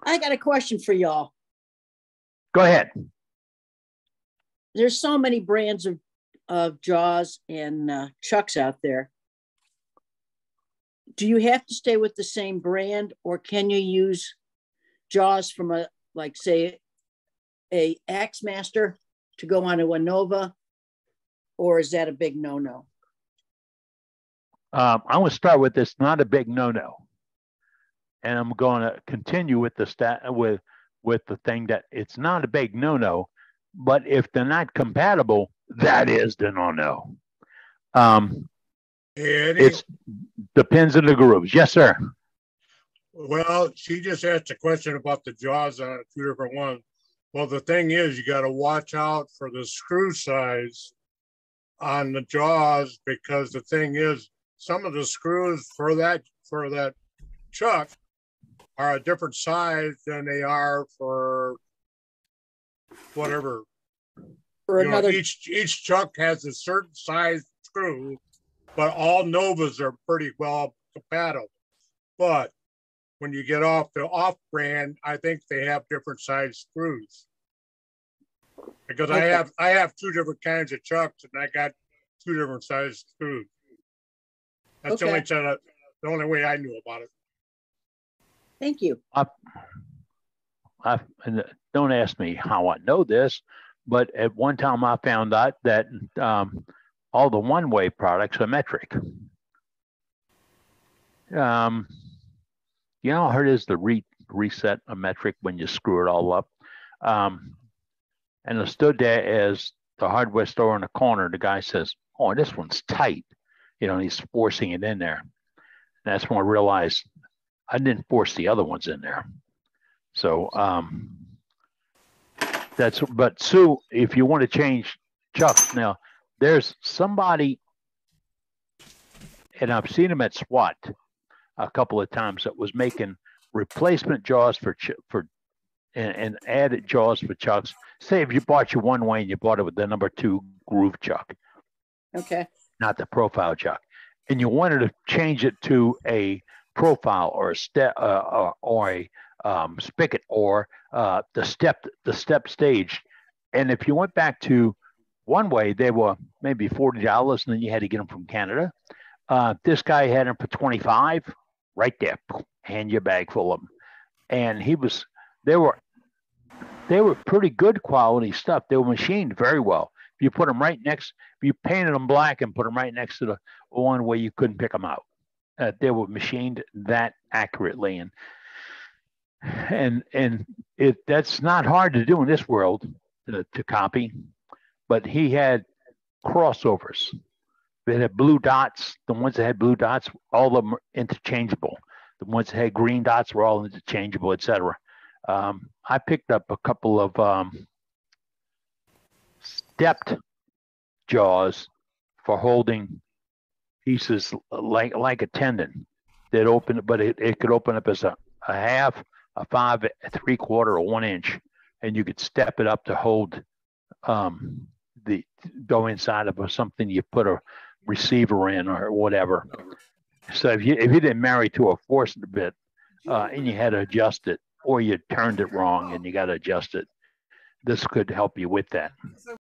I got a question for y'all. Go ahead. There's so many brands of jaws and chucks out there. Do you have to stay with the same brand, or can you use jaws from a, like, say, a Axmaster to go onto a Nova, or is that a big no-no? I'm going to start with this. Not a big no-no, and I'm going to continue with the the thing that it's not a big no-no, but if they're not compatible, that is the no-no. It depends on the grooves. Yes, sir. Well, she just asked a question about the jaws on two different ones. Well, the thing is, you got to watch out for the screw size on the jaws, because the thing is, some of the screws for that chuck are a different size than they are for whatever. For another, each chuck has a certain size screw, but all Novas are pretty well compatible. But when you get off the off-brand, I think they have different size screws. Because okay. I have two different kinds of chucks, and I got two different size screws. That's okay. The only way I knew about it. Thank you. Don't ask me how I know this, but at one time I found out that all the one-way products are metric. You know how it is to reset a metric when you screw it all up. And I stood there as the hardware store in the corner. The guy says, "Oh, this one's tight." You know, he's forcing it in there. And that's when I realized I didn't force the other ones in there. So but Sue, if you want to change chucks now, there's somebody, and I've seen him at SWAT a couple of times, that was making replacement jaws and added jaws for chucks. Say if you bought your one way and you bought it with the number 2 groove chuck. Okay. Not the profile chuck. And you wanted to change it to a profile or a step or a spigot or the step stage. And if you went back to one way, they were maybe $40, and then you had to get them from Canada. This guy had them for $25, right there. Hand you a bag full of them. And they were pretty good quality stuff. They were machined very well. If you put them right next, if you painted them black and put them right next to the one where you couldn't pick them out, they were machined that accurately. And that's not hard to do in this world to copy. But he had crossovers. They had blue dots. The ones that had blue dots, all of them were interchangeable. The ones that had green dots were all interchangeable, etc. I picked up a couple of stepped jaws for holding pieces like a tendon. They'd open, but it could open up as a half, a 5, a 3/4, or 1 inch, and you could step it up to hold go inside of something you put a receiver in or whatever. So if you didn't marry to a forced bit and you had to adjust it, or you turned it wrong and you got to adjust it, this could help you with that.